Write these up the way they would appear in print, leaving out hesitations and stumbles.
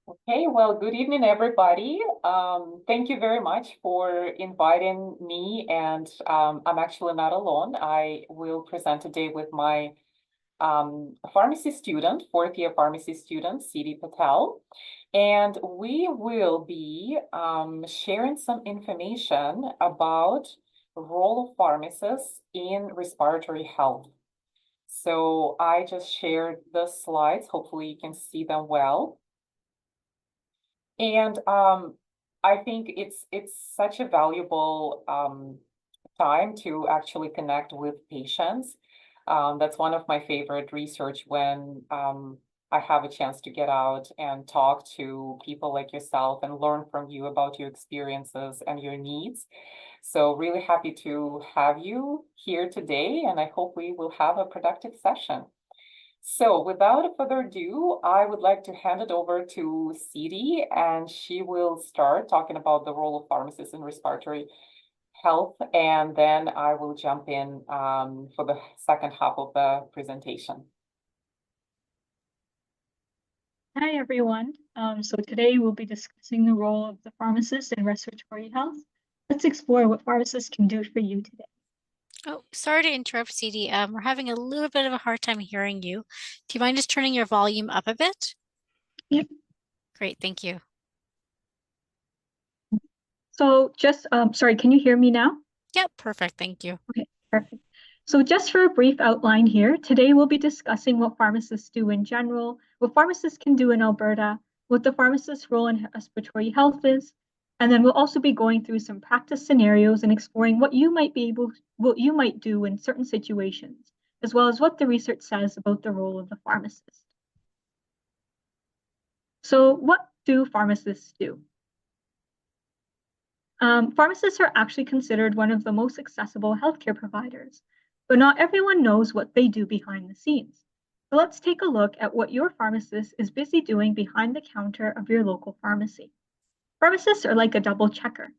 Okay, well, good evening, everybody. Thank you very much for inviting me, and I'm actually not alone. I will present today with my pharmacy student, fourth year pharmacy student, Siddhi Patel, and we will be sharing some information about the role of pharmacists in respiratory health. So I just shared the slides. Hopefully you can see them well. And I think it's such a valuable time to actually connect with patients. That's one of my favorite research when I have a chance to get out and talk to people like yourself and learn from you about your experiences and your needs. So really happy to have you here today, and I hope we will have a productive session. So without further ado, I would like to hand it over to Siddhi, and she will start talking about the role of pharmacists in respiratory health, and then I will jump in for the second half of the presentation. Hi, everyone. So today we'll be discussing the role of the pharmacist in respiratory health. Let's explore what pharmacists can do for you today. Oh, sorry to interrupt, CD. We're having a little bit of a hard time hearing you. Do you mind just turning your volume up a bit? Yep. Great, thank you. So sorry, can you hear me now? Yep, perfect, thank you. Okay, perfect. So just for a brief outline here, today we'll be discussing what pharmacists do in general, what pharmacists can do in Alberta, what the pharmacist's role in respiratory health is, and then we'll also be going through some practice scenarios and exploring what you might do in certain situations, as well as what the research says about the role of the pharmacist. So what do pharmacists do? Pharmacists are actually considered one of the most accessible healthcare providers, but not everyone knows what they do behind the scenes. So let's take a look at what your pharmacist is busy doing behind the counter of your local pharmacy. Pharmacists are like a double checker.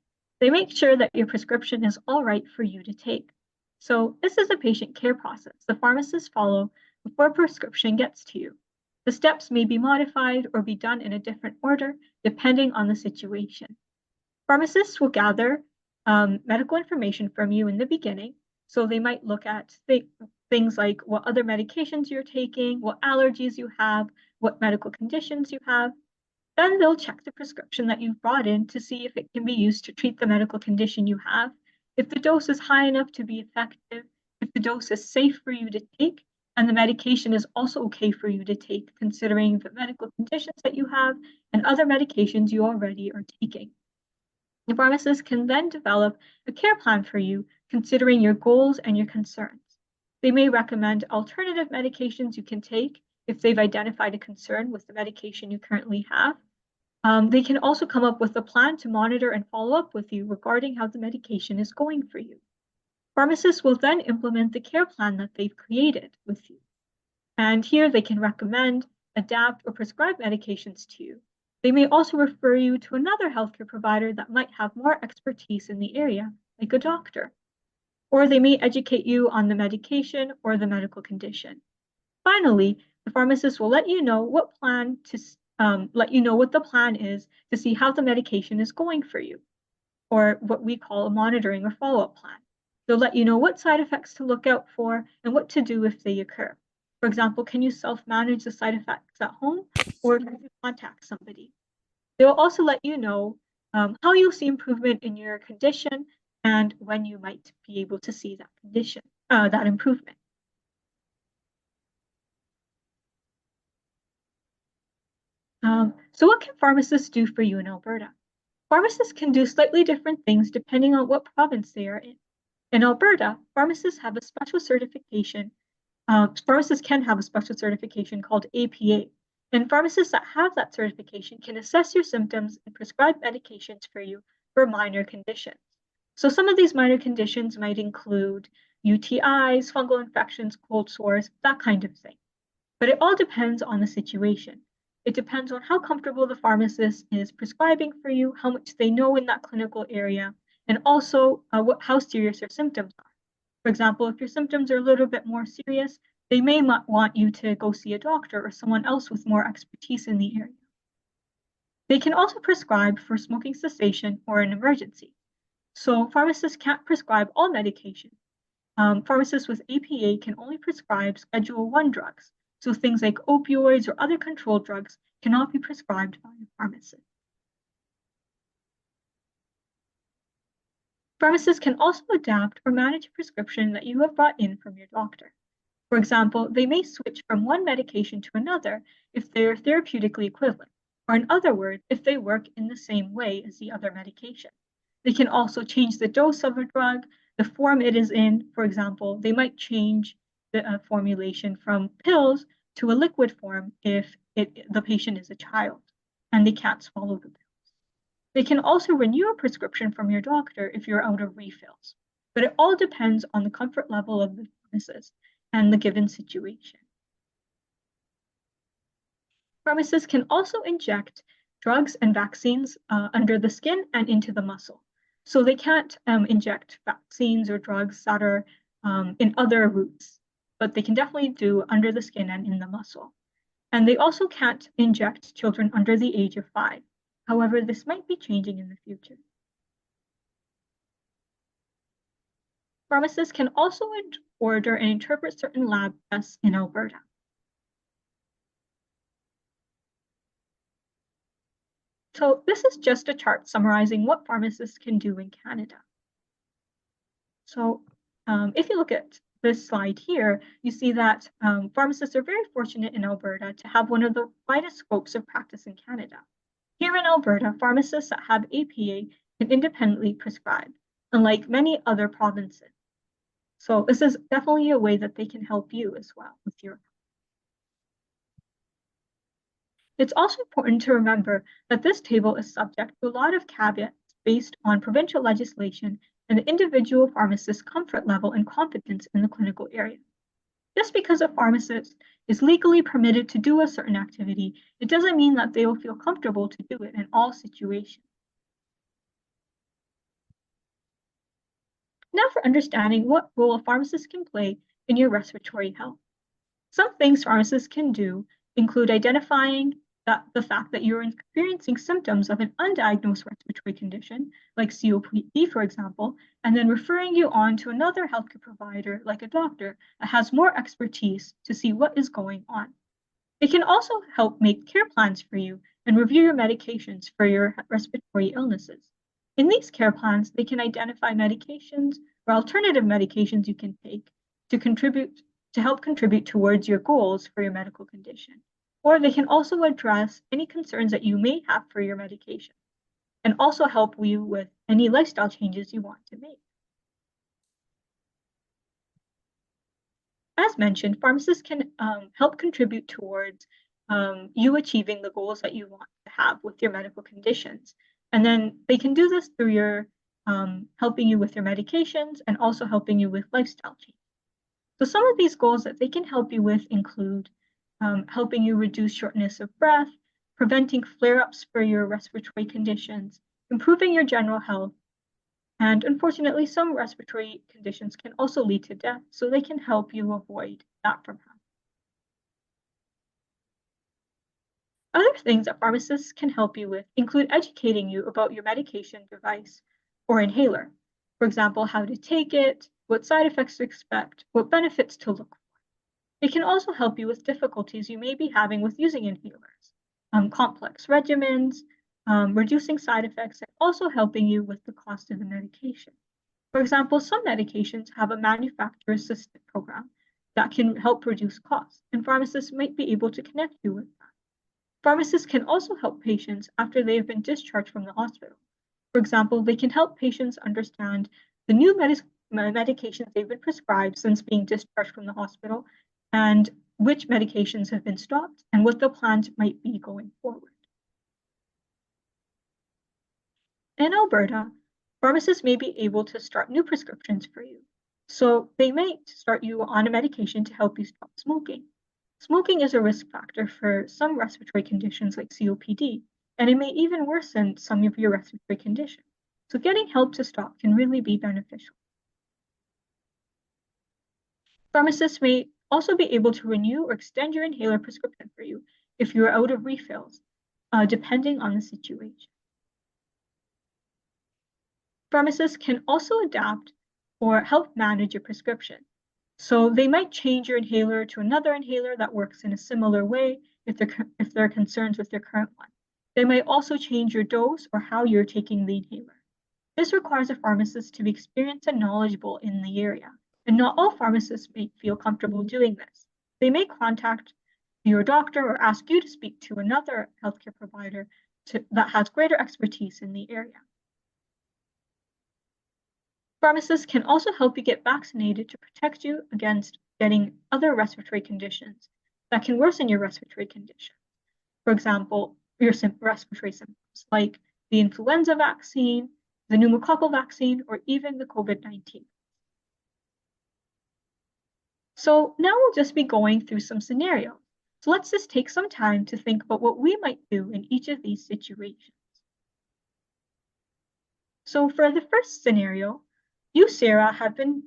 They make sure that your prescription is all right for you to take. So this is a patient care process the pharmacists follow before a prescription gets to you. The steps may be modified or be done in a different order depending on the situation. Pharmacists will gather medical information from you in the beginning. So they might look at things like what other medications you're taking, what allergies you have, what medical conditions you have. Then they'll check the prescription that you've brought in to see if it can be used to treat the medical condition you have, if the dose is high enough to be effective, if the dose is safe for you to take, and the medication is also okay for you to take, considering the medical conditions that you have and other medications you already are taking. The pharmacist can then develop a care plan for you, considering your goals and your concerns. They may recommend alternative medications you can take if they've identified a concern with the medication you currently have. They can also come up with a plan to monitor and follow up with you regarding how the medication is going for you. Pharmacists will then implement the care plan that they've created with you. And here they can recommend, adapt, or prescribe medications to you. They may also refer you to another healthcare provider that might have more expertise in the area, like a doctor. Or they may educate you on the medication or the medical condition. Finally, the pharmacist will let you know what the plan is to see how the medication is going for you, or what we call a monitoring or follow-up plan. They'll let you know what side effects to look out for and what to do if they occur. For example, can you self-manage the side effects at home, or can you contact somebody? They'll also let you know how you'll see improvement in your condition and when you might be able to see that improvement. So what can pharmacists do for you in Alberta? Pharmacists can do slightly different things depending on what province they are in. In Alberta, pharmacists can have a special certification called APA, and pharmacists that have that certification can assess your symptoms and prescribe medications for you for minor conditions. So some of these minor conditions might include UTIs, fungal infections, cold sores, that kind of thing. But it all depends on the situation. It depends on how comfortable the pharmacist is prescribing for you, how much they know in that clinical area, and also how serious your symptoms are. For example, if your symptoms are a little bit more serious, they may want you to go see a doctor or someone else with more expertise in the area. They can also prescribe for smoking cessation or an emergency. So pharmacists can't prescribe all medication. Pharmacists with APA can only prescribe Schedule 1 drugs. So things like opioids or other controlled drugs cannot be prescribed by a pharmacist. Pharmacists can also adapt or manage a prescription that you have brought in from your doctor. For example, they may switch from one medication to another if they're therapeutically equivalent, or in other words, if they work in the same way as the other medication. They can also change the dose of a drug, the form it is in. For example, they might change the formulation from pills to a liquid form if the patient is a child and they can't swallow the pill. They can also renew a prescription from your doctor if you're out of refills, but it all depends on the comfort level of the pharmacist and the given situation. Pharmacists can also inject drugs and vaccines under the skin and into the muscle. So they can't inject vaccines or drugs that are in other routes, but they can definitely do under the skin and in the muscle. And they also can't inject children under the age of 5. However, this might be changing in the future. Pharmacists can also order and interpret certain lab tests in Alberta. So this is just a chart summarizing what pharmacists can do in Canada. So if you look at this slide here, you see that pharmacists are very fortunate in Alberta to have one of the widest scopes of practice in Canada. Here in Alberta, pharmacists that have APA can independently prescribe, unlike many other provinces. So this is definitely a way that they can help you as well with your. It's also important to remember that this table is subject to a lot of caveats based on provincial legislation and the individual pharmacist's comfort level and competence in the clinical area. Just because a pharmacist is legally permitted to do a certain activity, it doesn't mean that they will feel comfortable to do it in all situations. Now for understanding what role a pharmacist can play in your respiratory health. Some things pharmacists can do include identifying the fact that you're experiencing symptoms of an undiagnosed respiratory condition, like COPD, for example, and then referring you on to another healthcare provider, like a doctor, that has more expertise to see what is going on. It can also help make care plans for you and review your medications for your respiratory illnesses. In these care plans, they can identify medications or alternative medications you can take to help contribute towards your goals for your medical condition. Or they can also address any concerns that you may have for your medication and also help you with any lifestyle changes you want to make. As mentioned, pharmacists can help contribute towards you achieving the goals that you want to have with your medical conditions. And then they can do this through your helping you with your medications and also helping you with lifestyle change. So some of these goals that they can help you with include helping you reduce shortness of breath, preventing flare-ups for your respiratory conditions, improving your general health, and unfortunately, some respiratory conditions can also lead to death, so they can help you avoid that from happening. Other things that pharmacists can help you with include educating you about your medication device or inhaler. For example, how to take it, what side effects to expect, what benefits to look for. It can also help you with difficulties you may be having with using inhalers, complex regimens, reducing side effects, and also helping you with the cost of the medication. For example, some medications have a manufacturer assistance program that can help reduce costs, and pharmacists might be able to connect you with that. Pharmacists can also help patients after they have been discharged from the hospital. For example, they can help patients understand the new medications they've been prescribed since being discharged from the hospital and which medications have been stopped and what the plans might be going forward. In Alberta, pharmacists may be able to start new prescriptions for you. So they might start you on a medication to help you stop smoking. Smoking is a risk factor for some respiratory conditions like COPD, and it may even worsen some of your respiratory conditions. So getting help to stop can really be beneficial. Pharmacists may also be able to renew or extend your inhaler prescription for you if you are out of refills. depending on the situation. Pharmacists can also adapt or help manage your prescription. So they might change your inhaler to another inhaler that works in a similar way if there are concerns with your current one. They might also change your dose or how you're taking the inhaler. This requires a pharmacist to be experienced and knowledgeable in the area, and not all pharmacists may feel comfortable doing this. They may contact your doctor or ask you to speak to another healthcare provider that has greater expertise in the area. Pharmacists can also help you get vaccinated to protect you against getting other respiratory conditions that can worsen your respiratory condition. For example, your respiratory symptoms like the influenza vaccine, the pneumococcal vaccine, or even the COVID-19. So now we'll just be going through some scenarios. So let's just take some time to think about what we might do in each of these situations. So for the first scenario, you, Sarah, have been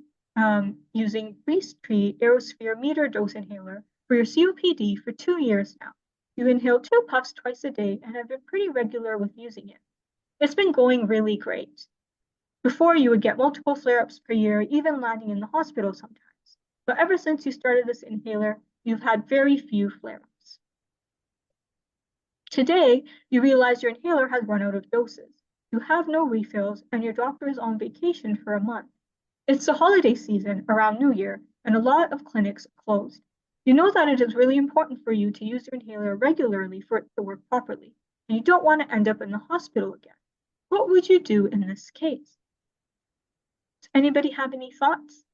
using Breeze-Tree Aerosphere meter dose inhaler for your COPD for 2 years now. You inhale 2 puffs twice a day and have been pretty regular with using it. It's been going really great. Before, you would get multiple flare-ups per year, even landing in the hospital sometimes. But ever since you started this inhaler, you've had very few flare-ups. Today, you realize your inhaler has run out of doses. You have no refills, and your doctor is on vacation for a month. It's the holiday season around New Year, and a lot of clinics are closed. You know that it is really important for you to use your inhaler regularly for it to work properly, and you don't want to end up in the hospital again. What would you do in this case? Does anybody have any thoughts?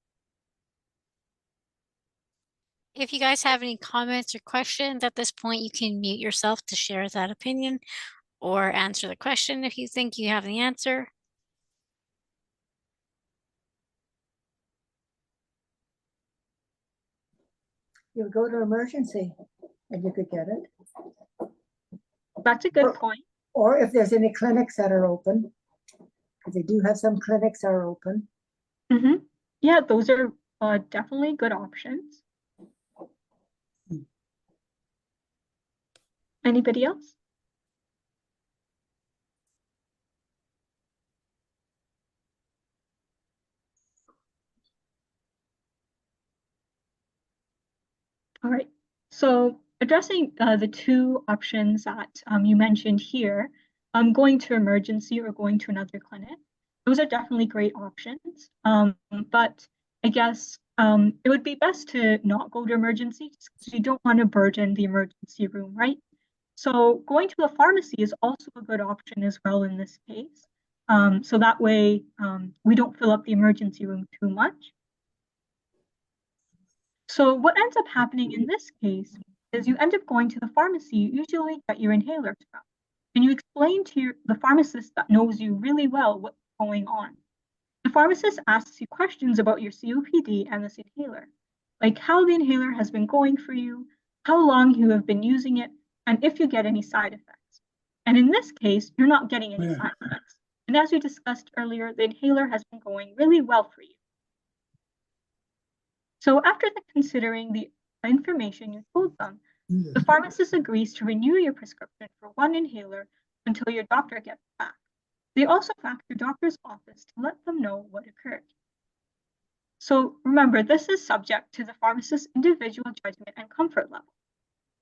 If you guys have any comments or questions at this point, you can mute yourself to share that opinion or answer the question if you think you have the answer. You would go to emergency and you could get it. That's a good point. Or if there's any clinics that are open, because they do have some clinics that are open. Mm-hmm. Yeah, those are definitely good options. Anybody else? All right, so addressing the 2 options that you mentioned here, going to emergency or going to another clinic, those are definitely great options. But I guess it would be best to not go to emergency because you don't want to burden the emergency room, right? So going to a pharmacy is also a good option as well in this case. So that way we don't fill up the emergency room too much. So what ends up happening in this case is you end up going to the pharmacy you usually get your inhalers from, and you explain to the pharmacist that knows you really well what's going on. The pharmacist asks you questions about your COPD and this inhaler, like how the inhaler has been going for you, how long you have been using it, and if you get any side effects. And in this case, you're not getting any side effects. And as we discussed earlier, the inhaler has been going really well for you. So after considering the information you told them, the pharmacist agrees to renew your prescription for 1 inhaler until your doctor gets back. They also fax your doctor's office to let them know what occurred. So remember, this is subject to the pharmacist's individual judgment and comfort level.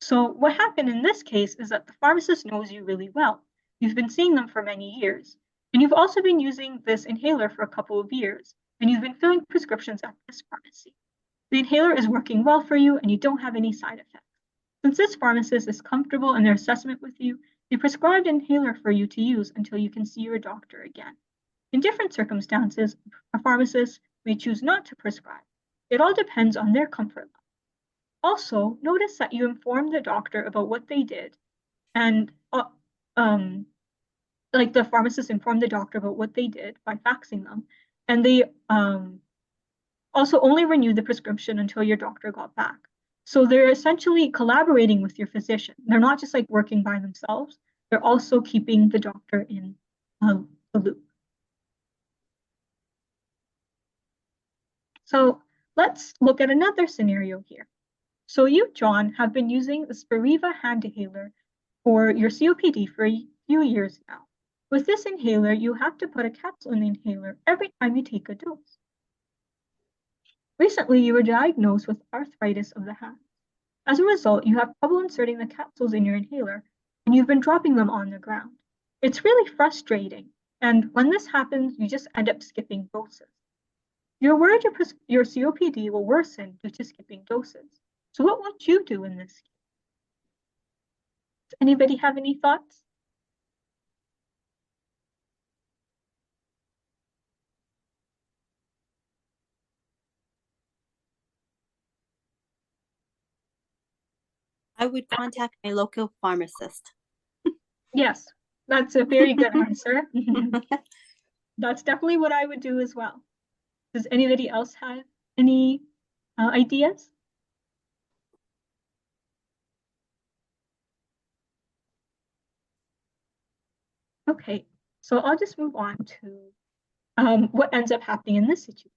So what happened in this case is that the pharmacist knows you really well. You've been seeing them for many years, and you've also been using this inhaler for a couple of years, and you've been filling prescriptions at this pharmacy. The inhaler is working well for you and you don't have any side effects. Since this pharmacist is comfortable in their assessment with you, they prescribed an inhaler for you to use until you can see your doctor again. In different circumstances, a pharmacist may choose not to prescribe. It all depends on their comfort level. Also, notice that you inform the doctor about what they did, and like the pharmacist informed the doctor about what they did by faxing them, and they also only renew the prescription until your doctor got back. So they're essentially collaborating with your physician. They're not just like working by themselves. They're also keeping the doctor in the loop. So let's look at another scenario here. So you, John, have been using the Spiriva hand inhaler for your COPD for a few years now. With this inhaler, you have to put a capsule in the inhaler every time you take a dose. Recently, you were diagnosed with arthritis of the hands. As a result, you have trouble inserting the capsules in your inhaler, and you've been dropping them on the ground. It's really frustrating, and when this happens, you just end up skipping doses. You're worried your COPD will worsen due to skipping doses. So what would you do in this case? Does anybody have any thoughts? I would contact my local pharmacist. Yes, that's a very good answer. That's definitely what I would do as well. Does anybody else have any ideas? Okay, so I'll just move on to what ends up happening in this situation.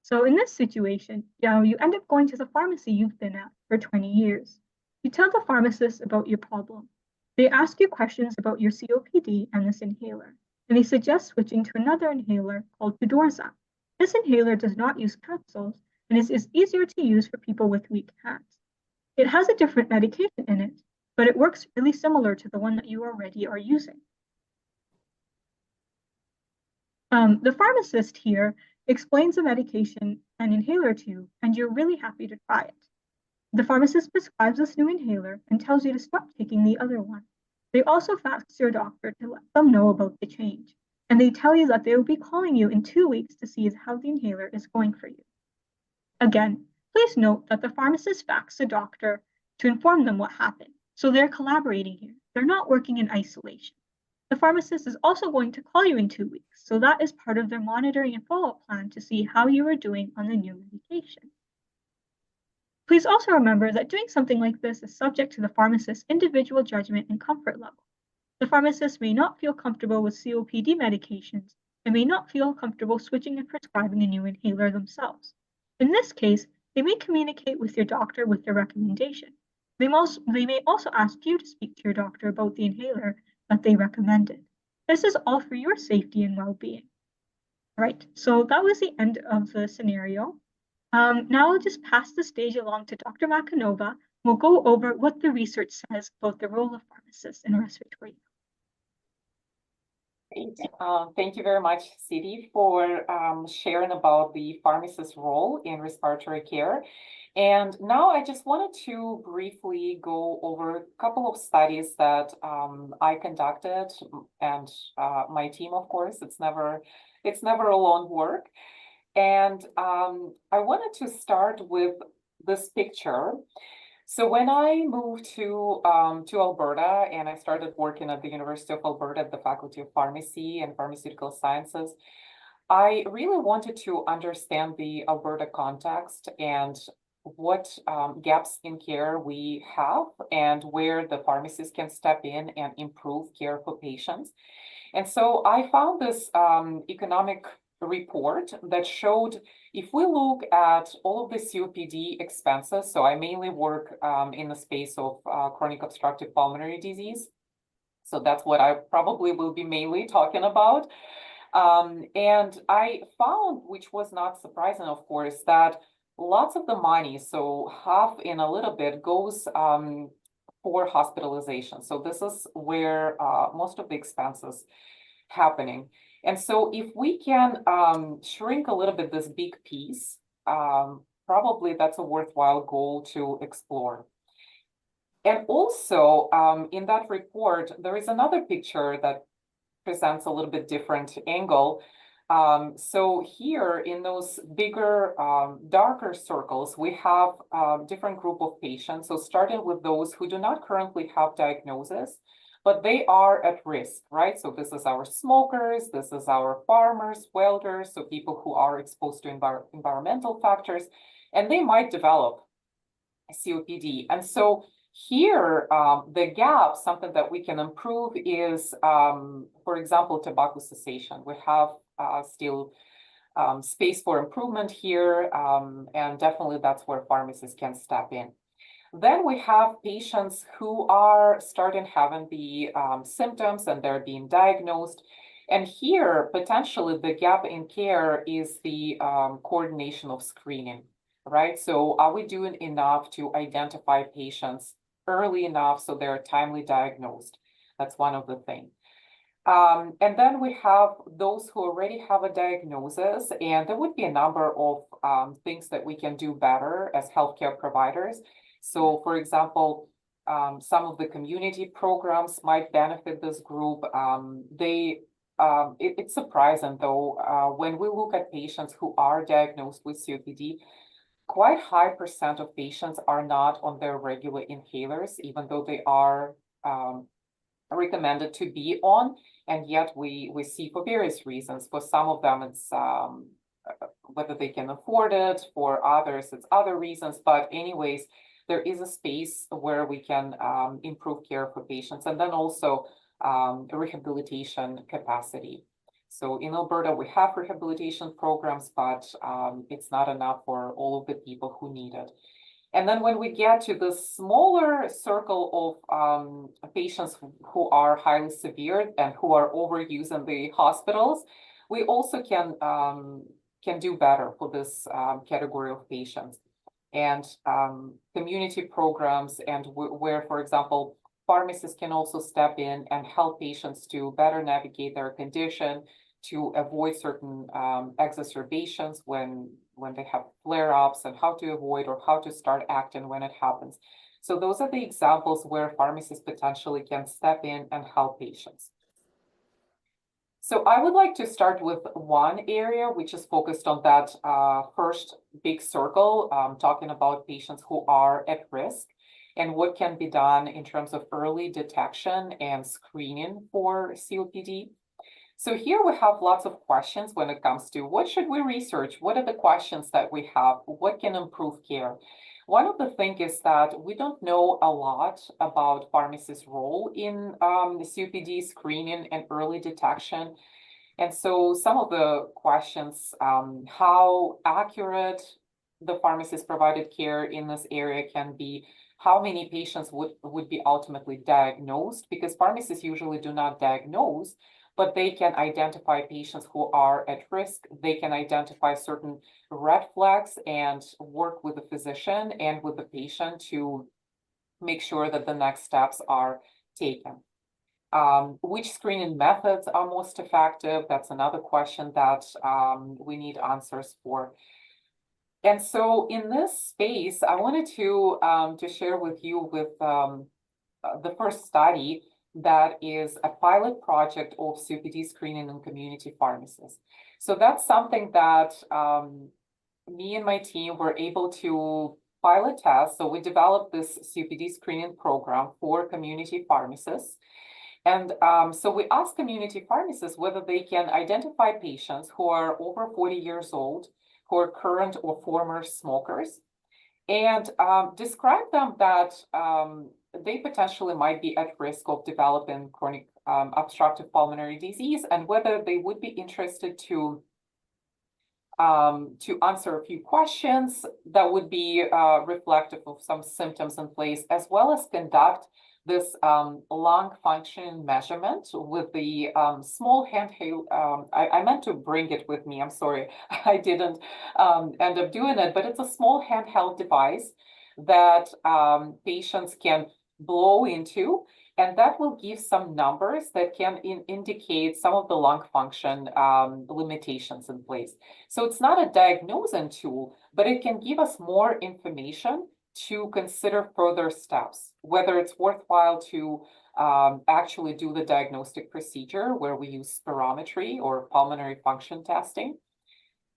So in this situation, you end up going to the pharmacy you've been at for 20 years. You tell the pharmacist about your problem. They ask you questions about your COPD and this inhaler, and they suggest switching to another inhaler called Tudorza. This inhaler does not use capsules and is easier to use for people with weak hands. It has a different medication in it, but it works really similar to the one that you already are using. The pharmacist here explains the medication and inhaler to you, and you're really happy to try it. The pharmacist prescribes this new inhaler and tells you to stop taking the other one. They also fax your doctor to let them know about the change, and they tell you that they will be calling you in 2 weeks to see how the inhaler is going for you. Again, please note that the pharmacist faxed the doctor to inform them what happened, so they're collaborating here. They're not working in isolation. The pharmacist is also going to call you in 2 weeks, so that is part of their monitoring and follow-up plan to see how you are doing on the new medication. Please also remember that doing something like this is subject to the pharmacist's individual judgment and comfort level. The pharmacist may not feel comfortable with COPD medications and may not feel comfortable switching and prescribing a new inhaler themselves. In this case, they may communicate with your doctor with their recommendation. They may also ask you to speak to your doctor about the inhaler that they recommended. This is all for your safety and well-being. Right, so that was the end of the scenario. Now I'll just pass the stage along to Dr. Makanova. We'll go over what the research says about the role of pharmacists in respiratory health. Great. Thank you very much, Sidi, for sharing about the pharmacist's role in respiratory care. And now I just wanted to briefly go over a couple of studies that I conducted, and my team, of course. It's never alone work. And I wanted to start with this picture. So when I moved to Alberta and I started working at the University of Alberta at the Faculty of Pharmacy and Pharmaceutical Sciences, I really wanted to understand the Alberta context and what gaps in care we have and where the pharmacists can step in and improve care for patients. And so I found this economic report that showed if we look at all of the COPD expenses, so I mainly work in the space of chronic obstructive pulmonary disease. So that's what I probably will be mainly talking about. And I found, which was not surprising, of course, that lots of the money, so half in a little bit, goes for hospitalization. So this is where most of the expenses happening. And so if we can shrink a little bit this big piece, probably that's a worthwhile goal to explore. And also in that report, there is another picture that presents a little bit different angle. So here in those bigger, darker circles, we have a different group of patients. So starting with those who do not currently have diagnosis, but they are at risk, right? So this is our smokers, this is our farmers, welders, so people who are exposed to environmental factors, and they might develop COPD. And so here, the gap, something that we can improve is, for example, tobacco cessation. We have still space for improvement here, and definitely that's where pharmacists can step in. Then we have patients who are starting having the symptoms and they're being diagnosed. And here, potentially, the gap in care is the coordination of screening, right? So are we doing enough to identify patients early enough so they're timely diagnosed? That's one of the things. And then we have those who already have a diagnosis, and there would be a number of things that we can do better as healthcare providers. So, for example, some of the community programs might benefit this group. It's surprising though, when we look at patients who are diagnosed with COPD, quite high percent of patients are not on their regular inhalers, even though they are recommended to be on, and yet we see for various reasons. For some of them, it's whether they can afford it. For others, it's other reasons. But anyways, there is a space where we can improve care for patients, and then also rehabilitation capacity. So in Alberta, we have rehabilitation programs, but it's not enough for all of the people who need it. And then when we get to the smaller circle of patients who are highly severe and who are overused in the hospitals, we also can do better for this category of patients. And community programs and where, for example, pharmacists can also step in and help patients to better navigate their condition, to avoid certain exacerbations when they have flare-ups, and how to avoid or how to start acting when it happens. So those are the examples where pharmacists potentially can step in and help patients. So I would like to start with one area which is focused on that first big circle, talking about patients who are at risk and what can be done in terms of early detection and screening for COPD. So here we have lots of questions when it comes to what should we research? What are the questions that we have? What can improve care? One of the things is that we don't know a lot about pharmacists' role in the COPD screening and early detection. And so some of the questions, how accurate the pharmacist provided care in this area can be, how many patients would be ultimately diagnosed, because pharmacists usually do not diagnose, but they can identify patients who are at risk. They can identify certain red flags and work with the physician and with the patient to make sure that the next steps are taken. Which screening methods are most effective? That's another question that we need answers for. And so in this space, I wanted to share with you with the first study that is a pilot project of COPD screening in community pharmacists. So that's something that me and my team were able to pilot test. So we developed this COPD screening program for community pharmacists. And so we asked community pharmacists whether they can identify patients who are over 40 years old, who are current or former smokers, and describe them that they potentially might be at risk of developing chronic obstructive pulmonary disease, and whether they would be interested to answer a few questions that would be reflective of some symptoms in place, as well as conduct this lung function measurement with the small handheld. I meant to bring it with me. I'm sorry, I didn't end up doing it, but it's a small handheld device that patients can blow into, and that will give some numbers that can indicate some of the lung function limitations in place. So it's not a diagnosing tool, but it can give us more information to consider further steps, whether it's worthwhile to actually do the diagnostic procedure where we use spirometry or pulmonary function testing.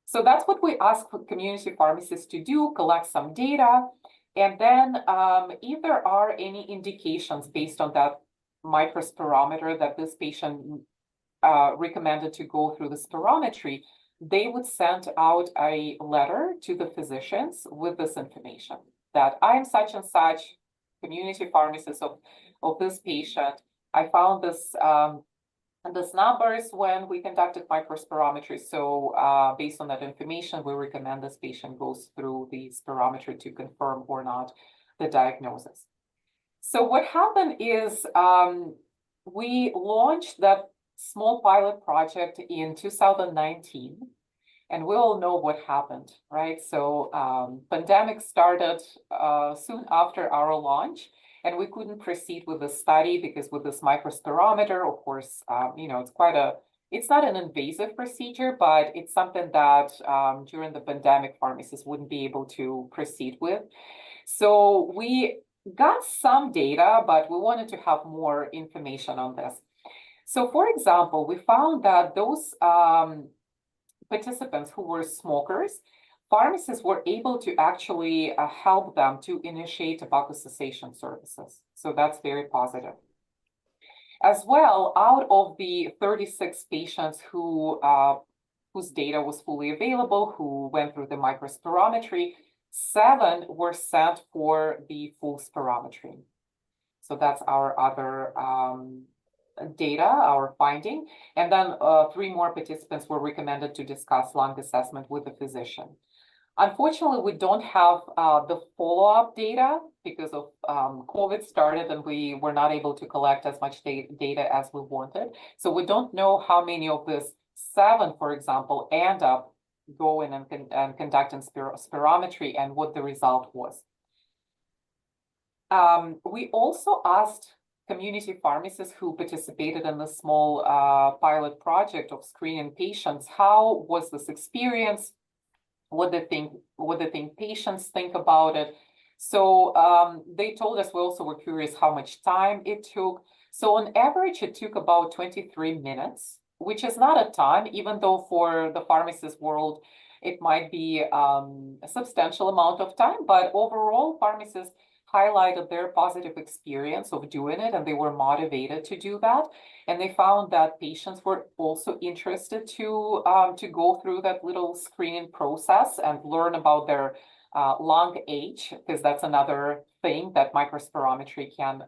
So that's what we ask community pharmacists to do, collect some data. And then if there are any indications based on that microspirometer that this patient recommended to go through the spirometry, they would send out a letter to the physicians with this information that I am such and such community pharmacist of this patient. I found this these numbers when we conducted microspirometry. So based on that information, we recommend this patient goes through the spirometry to confirm or not the diagnosis. So what happened is we launched that small pilot project in 2019, and we all know what happened, right? So pandemic started soon after our launch, and we couldn't proceed with the study because with this microspirometer, of course, it's not an invasive procedure, but it's something that during the pandemic, pharmacists wouldn't be able to proceed with. So we got some data, but we wanted to have more information on this. So for example, we found that those participants who were smokers, pharmacists were able to actually help them to initiate tobacco cessation services. So that's very positive. As well, out of the 36 patients who whose data was fully available, who went through the microspirometry, 7 were sent for the full spirometry. So that's our other data, our finding. And then 3 more participants were recommended to discuss lung assessment with the physician. Unfortunately, we don't have the follow-up data because of COVID started and we were not able to collect as much data as we wanted. So we don't know how many of this 7, for example, end up going and conducting spirometry and what the result was. We also asked community pharmacists who participated in the small pilot project of screening patients, how was this experience? What they think patients think about it. So they told us, we also were curious how much time it took. So on average, it took about 23 minutes, which is not a time, even though for the pharmacist world, it might be a substantial amount of time, but overall pharmacists highlighted their positive experience of doing it, and they were motivated to do that. And they found that patients were also interested to go through that little screening process and learn about their lung age, because that's another thing that microspirometry can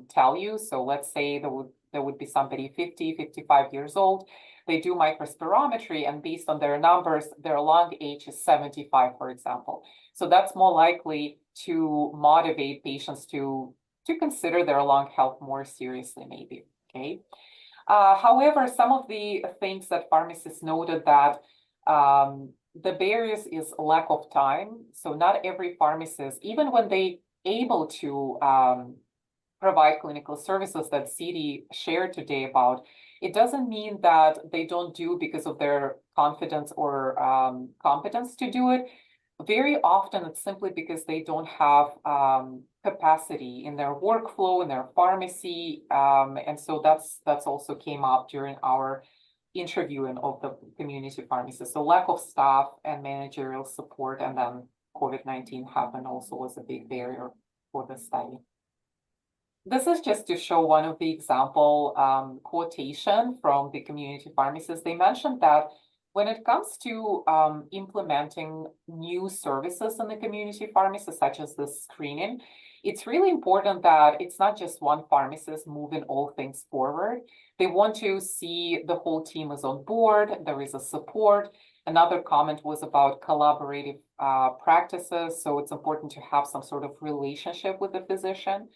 tell you. So let's say there would be somebody 50, 55 years old. They do microspirometry, and based on their numbers, their lung age is 75, for example. So that's more likely to motivate patients to consider their lung health more seriously, maybe, okay? However, some of the things that pharmacists noted that the barriers is lack of time. So not every pharmacist, even when they able to provide clinical services that Siti shared today about, it doesn't mean that they don't do because of their confidence or competence to do it. Very often it's simply because they don't have capacity in their workflow, in their pharmacy. And so that's also came up during our interviewing of the community pharmacists. So lack of staff and managerial support, and then COVID-19 happened also was a big barrier for the study. This is just to show one of the example quotation from the community pharmacists. They mentioned that when it comes to implementing new services in the community pharmacy, such as the screening, it's really important that it's not just one pharmacist moving all things forward. They want to see the whole team is on board, there is a support. Another comment was about collaborative practices. So it's important to have some sort of relationship with the physician,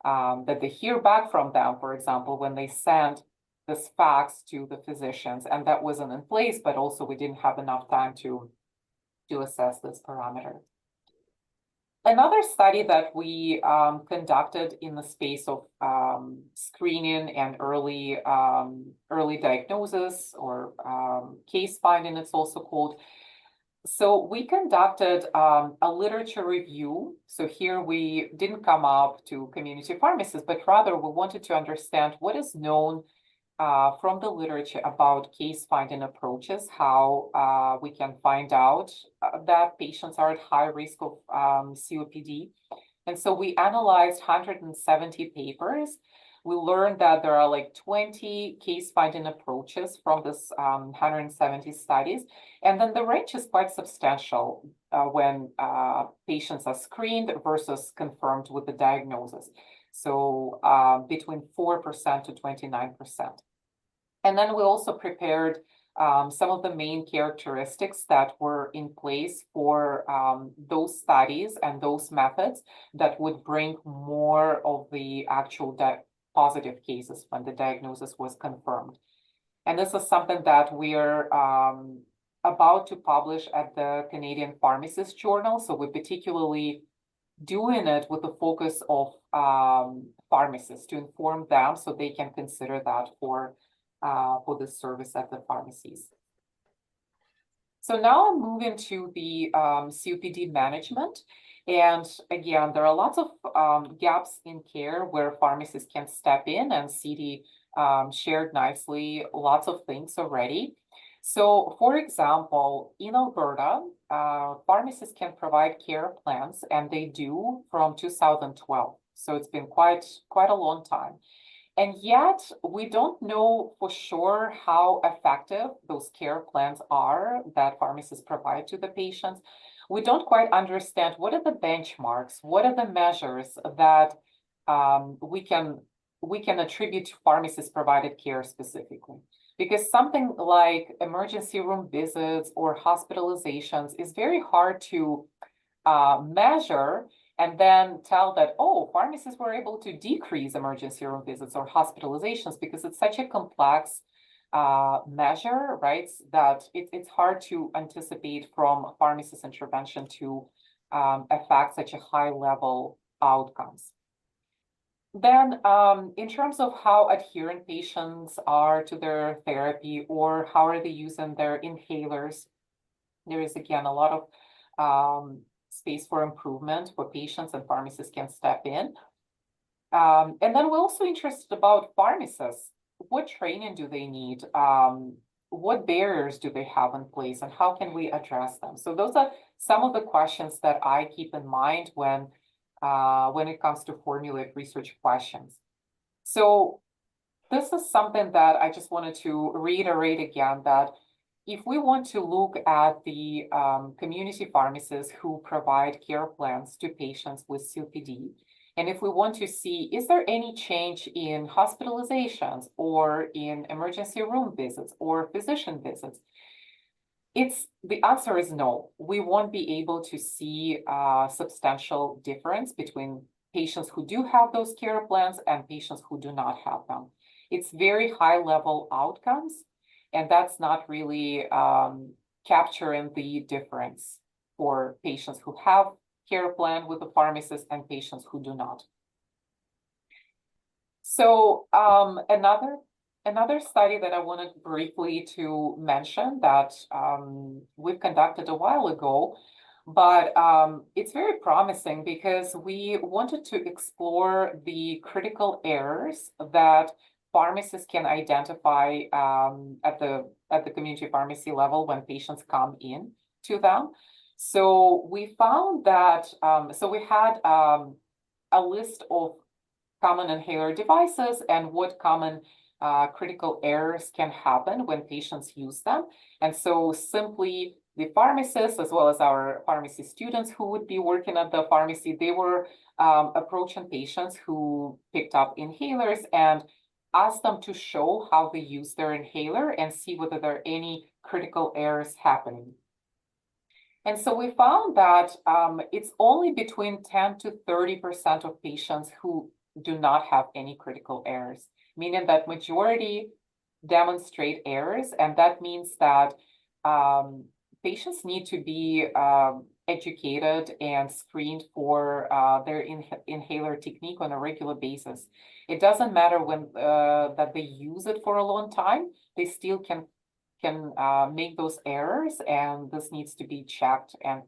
that they hear back from them, for example, when they send this fax to the physicians, and that wasn't in place, but also we didn't have enough time to assess this parameter. Another study that we conducted in the space of screening and early diagnosis, or case finding, it's also called. So we conducted a literature review. So here we didn't come up to community pharmacists, but rather we wanted to understand what is known from the literature about case finding approaches, how we can find out that patients are at high risk of COPD. And so we analyzed 170 papers. We learned that there are like 20 case finding approaches from this 170 studies. And then the range is quite substantial when patients are screened versus confirmed with the diagnosis. So between 4% to 29%. And then we also prepared some of the main characteristics that were in place for those studies and those methods that would bring more of the actual positive cases when the diagnosis was confirmed. And this is something that we're about to publish at the Canadian Pharmacist Journal. So we're particularly doing it with the focus of pharmacists to inform them so they can consider that for this service at the pharmacies. So now I'm moving to the COPD management. And again, there are lots of gaps in care where pharmacists can step in, and CD shared nicely lots of things already. So for example, in Alberta, pharmacists can provide care plans, and they do from 2012. So it's been quite a long time. And yet we don't know for sure how effective those care plans are that pharmacists provide to the patients. We don't quite understand what are the benchmarks, what are the measures that we can attribute to pharmacist provided care specifically. Because something like emergency room visits or hospitalizations is very hard to measure and then tell that, oh, pharmacists were able to decrease emergency room visits or hospitalizations, because it's such a complex measure, right? That it's hard to anticipate from pharmacist intervention to affect such a high level outcomes. Then in terms of how adherent patients are to their therapy or how are they using their inhalers, there is again a lot of space for improvement where patients and pharmacists can step in. And then we're also interested about pharmacists. What training do they need? What barriers do they have in place, and how can we address them? So those are some of the questions that I keep in mind when it comes to formulate research questions. So this is something that I just wanted to reiterate again, that if we want to look at the community pharmacists who provide care plans to patients with COPD, and if we want to see, is there any change in hospitalizations or in emergency room visits or physician visits? The answer is no. We won't be able to see a substantial difference between patients who do have those care plans and patients who do not have them. It's very high level outcomes, and that's not really capturing the difference for patients who have care plan with a pharmacist and patients who do not. So another study that I wanted briefly to mention that we've conducted a while ago, but it's very promising because we wanted to explore the critical errors that pharmacists can identify at the community pharmacy level when patients come in to them. So we found that, so we had a list of common inhaler devices and what common critical errors can happen when patients use them. And so simply the pharmacists, as well as our pharmacy students who would be working at the pharmacy, they were approaching patients who picked up inhalers and asked them to show how they use their inhaler and see whether there are any critical errors happening. And so we found that it's only between 10 to 30% of patients who do not have any critical errors, meaning that majority demonstrate errors. And that means that patients need to be educated and screened for their inhaler technique on a regular basis. It doesn't matter when that they use it for a long time, they still can make those errors, and this needs to be checked, and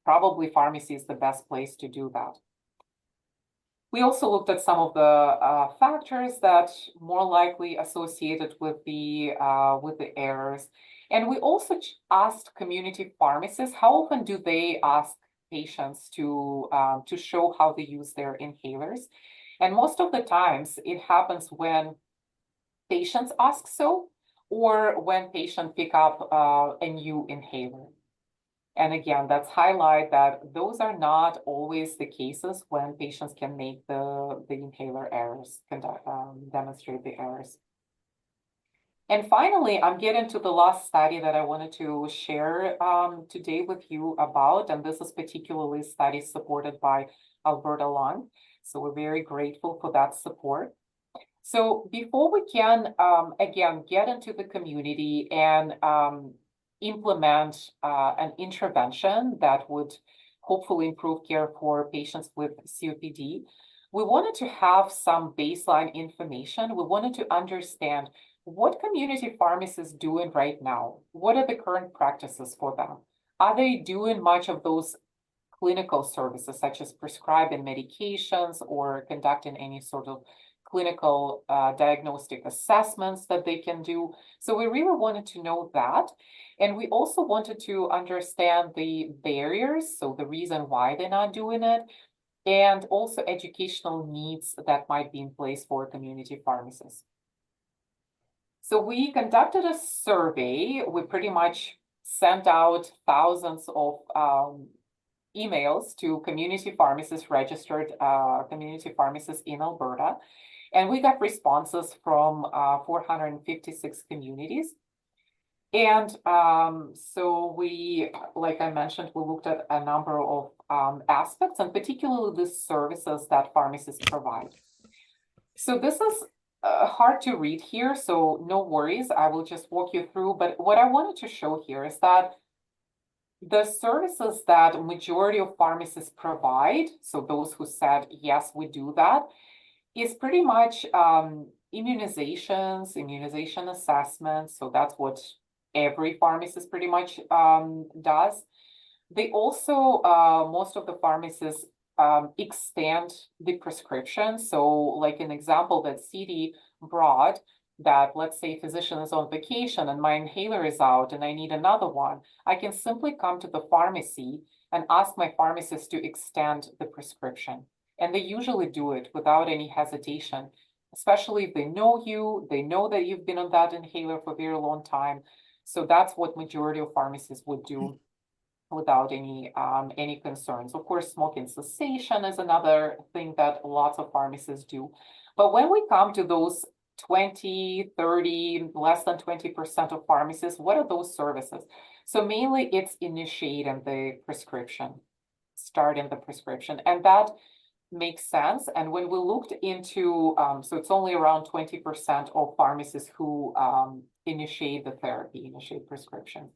probably pharmacy is the best place to do that. We also looked at some of the factors that more likely associated with the errors, and we also asked community pharmacists how often do they ask patients to show how they use their inhalers, and most of the times it happens when patients ask so, or when patients pick up a new inhaler. And again, that's highlight that those are not always the cases when patients can make the inhaler errors, demonstrate the errors. And finally, I'm getting to the last study that I wanted to share today with you about, and this is particularly a study supported by Alberta Lung. So we're very grateful for that support. So before we can, again, get into the community and implement an intervention that would hopefully improve care for patients with COPD, we wanted to have some baseline information. We wanted to understand what community pharmacists doing right now. What are the current practices for them? Are they doing much of those clinical services, such as prescribing medications or conducting any sort of clinical diagnostic assessments that they can do? So we really wanted to know that. And we also wanted to understand the barriers, so the reason why they're not doing it, and also educational needs that might be in place for community pharmacists. So we conducted a survey. We pretty much sent out thousands of emails to community pharmacists, registered community pharmacists in Alberta. And we got responses from 456 communities. And so we, like I mentioned, we looked at a number of aspects, and particularly the services that pharmacists provide. So this is hard to read here, so no worries, I will just walk you through. But what I wanted to show here is that the services that majority of pharmacists provide, so those who said, yes, we do that, is pretty much immunizations, immunization assessments. So that's what every pharmacist pretty much does. They also, most of the pharmacists extend the prescription. So like an example that CD brought, that let's say physician is on vacation and my inhaler is out and I need another one, I can simply come to the pharmacy and ask my pharmacist to extend the prescription. And they usually do it without any hesitation, especially if they know you, they know that you've been on that inhaler for a very long time. So that's what majority of pharmacists would do without any concerns. Of course, smoking cessation is another thing that lots of pharmacists do. But when we come to those 20, 30, less than 20% of pharmacists, what are those services? So mainly it's initiating the prescription, starting the prescription, and that makes sense. And when we looked into, so it's only around 20% of pharmacists who initiate the therapy, initiate prescription.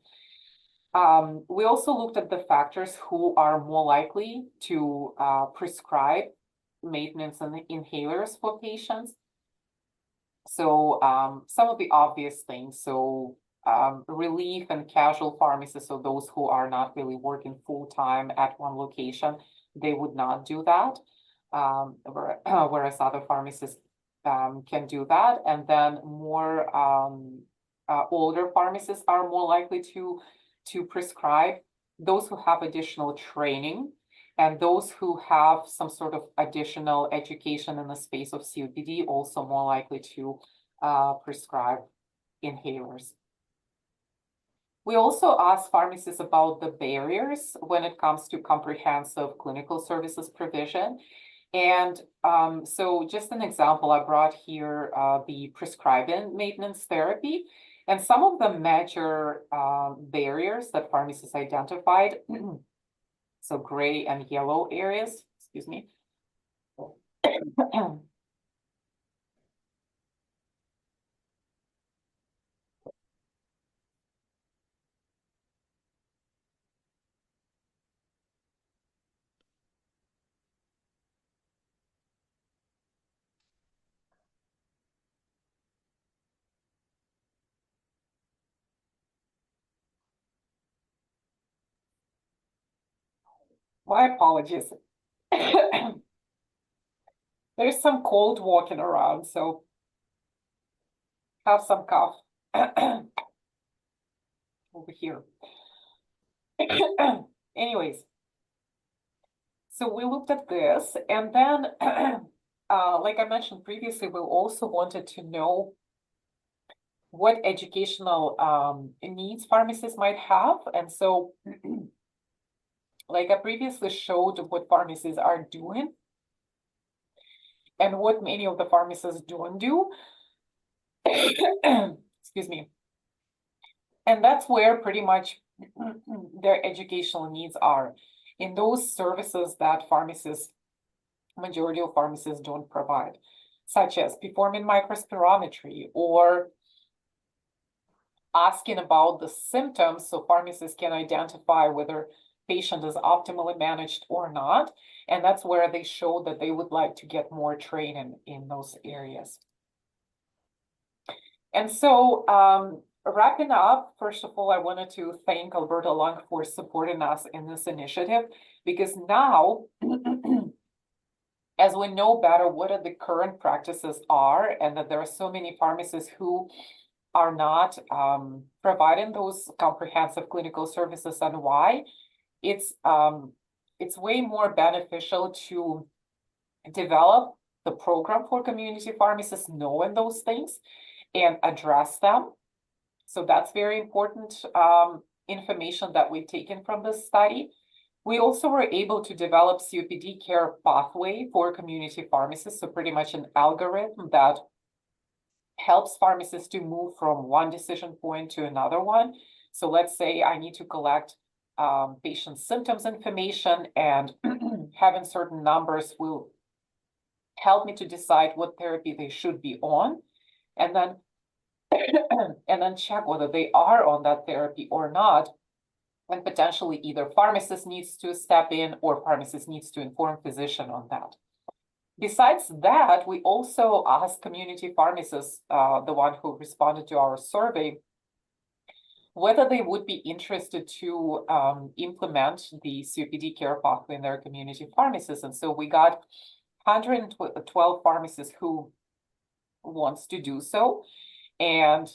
We also looked at the factors who are more likely to prescribe maintenance and inhalers for patients. So some of the obvious things, so relief and casual pharmacists, so those who are not really working full-time at one location, they would not do that, whereas other pharmacists can do that. And then more older pharmacists are more likely to prescribe, those who have additional training, and those who have some sort of additional education in the space of COPD also more likely to prescribe inhalers. We also asked pharmacists about the barriers when it comes to comprehensive clinical services provision. And so just an example, I brought here the prescribing maintenance therapy. And some of the major barriers that pharmacists identified, so gray and yellow areas, excuse me. My apologies. There's some cold walking around, so have some cough over here. Anyways, so we looked at this, and then like I mentioned previously, we also wanted to know what educational needs pharmacists might have. And so like I previously showed what pharmacists are doing and what many of the pharmacists don't do. excuse me. And that's where pretty much their educational needs are. In those services that majority of pharmacists don't provide, such as performing microspirometry or asking about the symptoms so pharmacists can identify whether patient is optimally managed or not. And that's where they show that they would like to get more training in those areas. And so wrapping up, first of all, I wanted to thank Alberta Lung for supporting us in this initiative, because now, as we know better what are the current practices are, and that there are so many pharmacists who are not providing those comprehensive clinical services, and why, it's way more beneficial to develop the program for community pharmacists knowing those things and address them. So that's very important information that we've taken from this study. We also were able to develop COPD care pathway for community pharmacists, so pretty much an algorithm that helps pharmacists to move from one decision point to another one. So let's say I need to collect patient symptoms information, and having certain numbers will help me to decide what therapy they should be on, and then and then check whether they are on that therapy or not. And potentially either pharmacist needs to step in or pharmacist needs to inform physician on that. Besides that, we also asked community pharmacists, the one who responded to our survey, whether they would be interested to implement the COPD care pathway in their community pharmacies. And so we got 112 pharmacists who wants to do so. And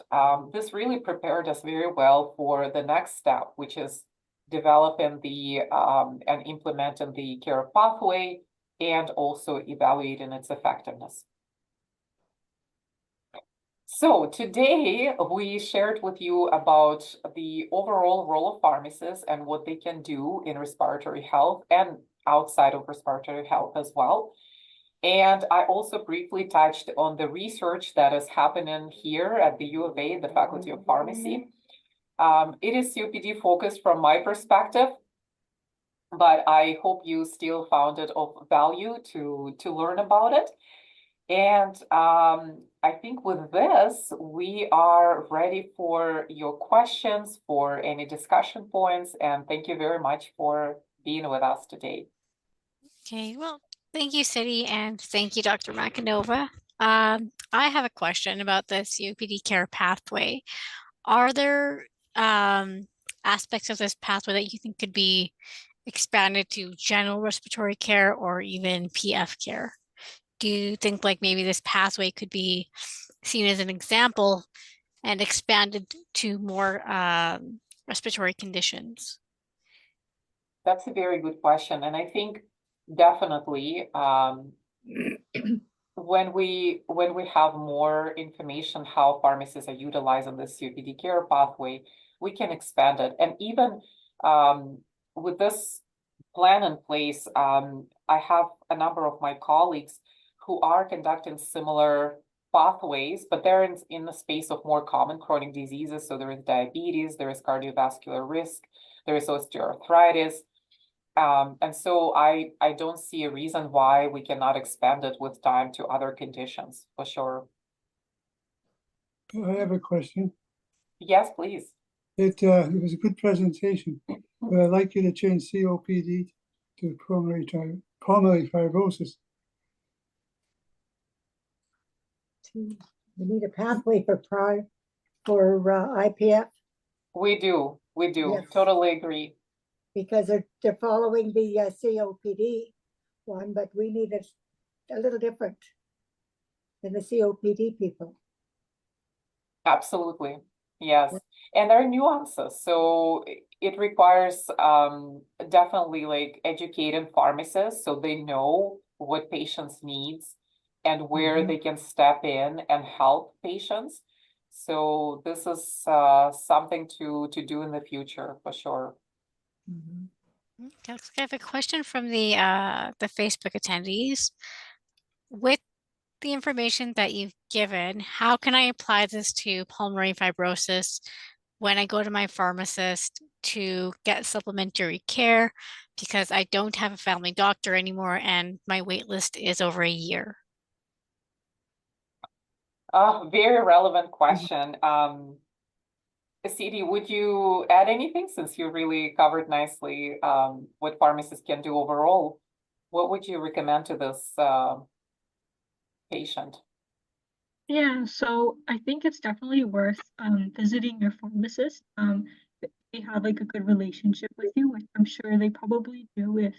this really prepared us very well for the next step, which is developing the and implementing the care pathway and also evaluating its effectiveness. So today we shared with you about the overall role of pharmacists and what they can do in respiratory health and outside of respiratory health as well. And I also briefly touched on the research that is happening here at the U of A, the Faculty of Pharmacy. It is COPD focused from my perspective, but I hope you still found it of value to learn about it. And I think with this, we are ready for your questions, for any discussion points, and thank you very much for being with us today. Okay, well, thank you, City, and thank you, Dr. McAnova. I have a question about the COPD care pathway. Are there aspects of this pathway that you think could be expanded to general respiratory care or even PF care? Do you think like maybe this pathway could be seen as an example and expanded to more respiratory conditions? That's a very good question. And I think definitely when we have more information how pharmacists are utilizing the COPD care pathway, we can expand it. And even with this plan in place, I have a number of my colleagues who are conducting similar pathways, but they're in the space of more common chronic diseases. So there is diabetes, there is cardiovascular risk, there is osteoarthritis. And so I don't see a reason why we cannot expand it with time to other conditions, for sure. I have a question. Yes, please. It was a good presentation, but I'd like you to change COPD to pulmonary fibrosis. We need a pathway for IPF. We do, Yes. totally agree. Because they're following the COPD one, but we need it a little different than the COPD people. Absolutely, yes. And there are nuances, so it requires definitely like educating pharmacists so they know what patients needs and where they can step in and help patients. So this is something to do in the future, for sure. Okay, I have a question from the Facebook attendees. With the information that you've given, how can I apply this to pulmonary fibrosis when I go to my pharmacist to get supplementary care because I don't have a family doctor anymore and my wait list is over a year? Very relevant question. CD, would you add anything since you really covered nicely what pharmacists can do overall? What would you recommend to this patient? Yeah, so I think it's definitely worth visiting your pharmacist. If they have like a good relationship with you, which I'm sure they probably do if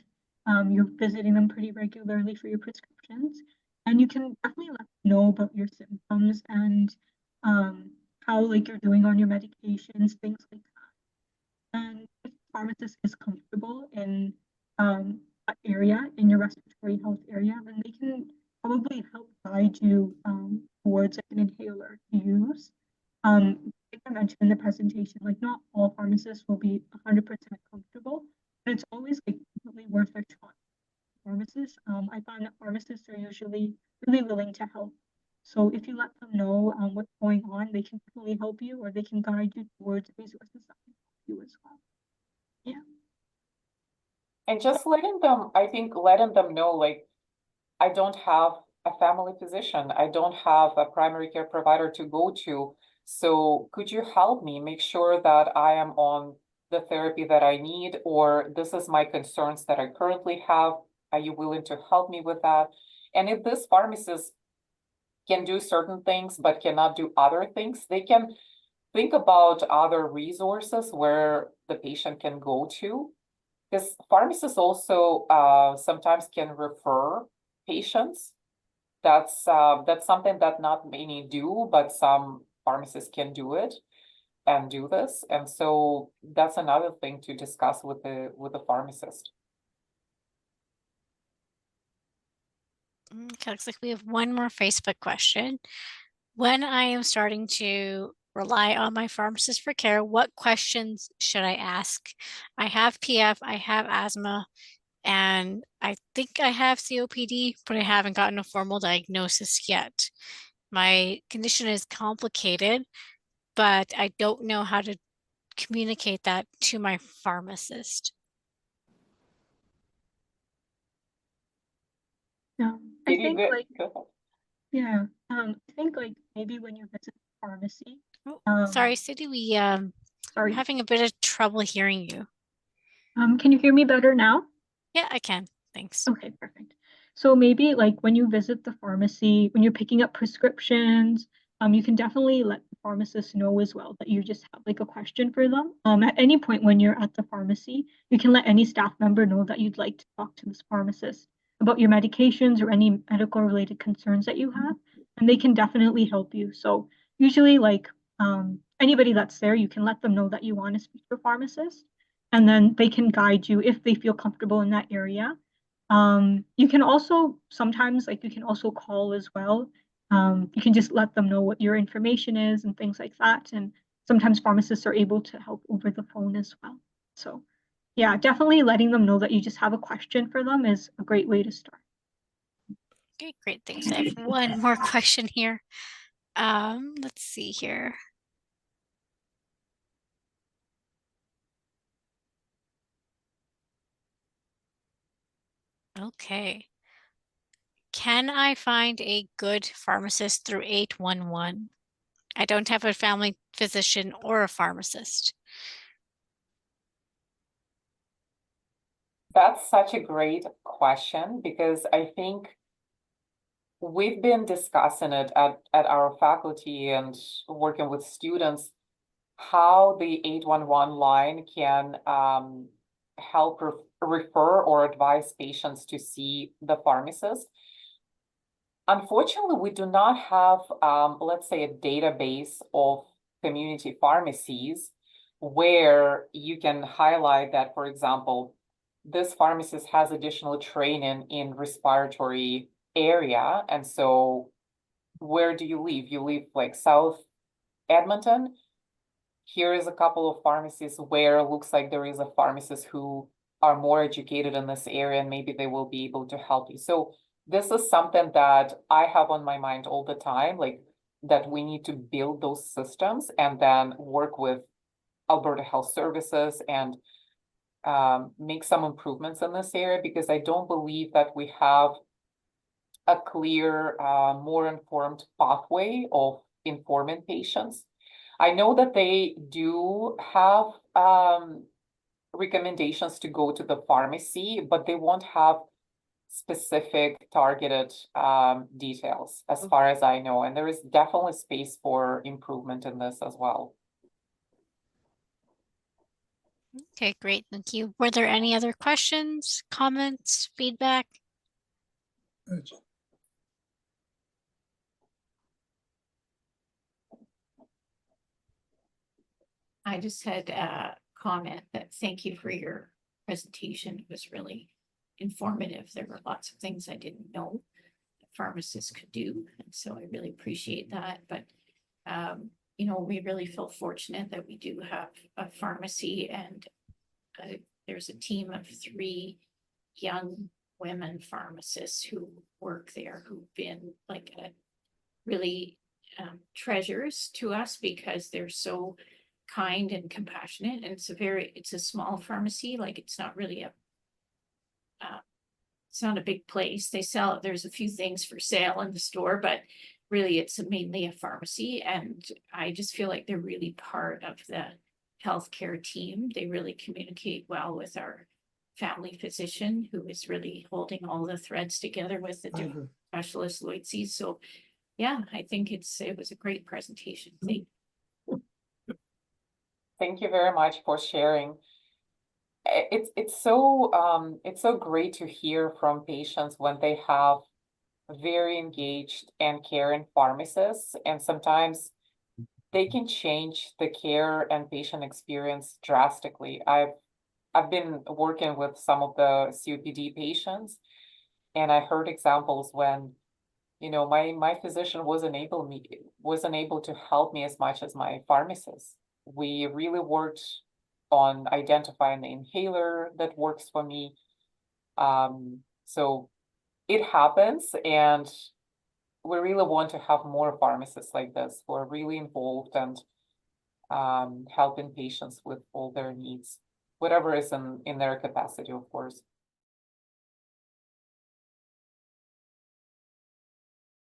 you're visiting them pretty regularly for your prescriptions. And you can definitely let them know about your symptoms and how like you're doing on your medications, things like that. And if the pharmacist is comfortable in that area, in your respiratory health area, then they can probably help guide you towards like an inhaler to use. Like I mentioned in the presentation, like not all pharmacists will be 100% comfortable, but it's always like definitely worth a shot. Pharmacists, I find that pharmacists are usually really willing to help. So if you let them know what's going on, they can definitely help you, or they can guide you towards resources that can help you as well. Yeah. And just letting them, I think letting them know, like, I don't have a family physician. I don't have a primary care provider to go to. So could you help me make sure that I am on the therapy that I need, or this is my concerns that I currently have. Are you willing to help me with that? And if this pharmacist can do certain things but cannot do other things, they can think about other resources where the patient can go to. Because pharmacists also sometimes can refer patients. That's something that not many do, but some pharmacists can do it and do this. And so that's another thing to discuss with the pharmacist. Okay, looks like we have one more Facebook question. When I am starting to rely on my pharmacist for care, what questions should I ask? I have PF, I have asthma, and I think I have COPD, but I haven't gotten a formal diagnosis yet. My condition is complicated, but I don't know how to communicate that to my pharmacist. I Did you think go- like go ahead. yeah, I think like maybe when you visit the pharmacy, Oh, sorry, Cindy, we're sorry, having a bit of trouble hearing you. can you hear me better now? Yeah, I can. Thanks. Okay, perfect. So maybe like when you visit the pharmacy, when you're picking up prescriptions, you can definitely let the pharmacist know as well that you just have like a question for them. At any point when you're at the pharmacy, you can let any staff member know that you'd like to talk to this pharmacist about your medications or any medical related concerns that you have, and they can definitely help you. So usually like anybody that's there, you can let them know that you want to speak to a pharmacist, and then they can guide you if they feel comfortable in that area. You can also sometimes like you can also call as well. You can just let them know what your information is and things like that. And sometimes pharmacists are able to help over the phone as well. So yeah, definitely letting them know that you just have a question for them is a great way to start. Okay, great. Thanks. I have one more question here. Let's see here. Okay. Can I find a good pharmacist through 811? I don't have a family physician or a pharmacist. That's such a great question because I think we've been discussing it at our faculty and working with students, how the 811 line can help refer or advise patients to see the pharmacist. Unfortunately, we do not have, let's say, a database of community pharmacies where you can highlight that, for example, this pharmacist has additional training in respiratory area. And so where do you live? You live like South Edmonton. Here is a couple of pharmacies where it looks like there is a pharmacist who are more educated in this area and maybe they will be able to help you. So this is something that I have on my mind all the time, like that we need to build those systems and then work with Alberta Health Services and make some improvements in this area, because I don't believe that we have a clear, more informed pathway of informing patients. I know that they do have recommendations to go to the pharmacy, but they won't have specific targeted details as far as I know. And there is definitely space for improvement in this as well. Okay, great. Thank you. Were there any other questions, comments, feedback? That's- I just had a comment that thank you for your presentation. It was really informative. There were lots of things I didn't know that pharmacists could do, and so I really appreciate that. But you know, we really feel fortunate that we do have a pharmacy, and there's a team of 3 young women pharmacists who work there who've been like really treasures to us, because they're so kind and compassionate. And it's a small pharmacy, like it's not really it's not a big place. There's a few things for sale in the store, but really it's mainly a pharmacy. And I just feel like they're really part of the healthcare team. They really communicate well with our family physician, who is really holding all the threads together with the different specialist Lloydsies. So yeah, I think it was a great presentation. Thank you very much for sharing. It's so great to hear from patients when they have very engaged and caring pharmacists, and sometimes they can change the care and patient experience drastically. I've been working with some of the COPD patients, and I heard examples when, you know, my physician wasn't able to help me as much as my pharmacist. We really worked on identifying the inhaler that works for me. So it happens, and we really want to have more pharmacists like this who are really involved and helping patients with all their needs, whatever is in their capacity, of course.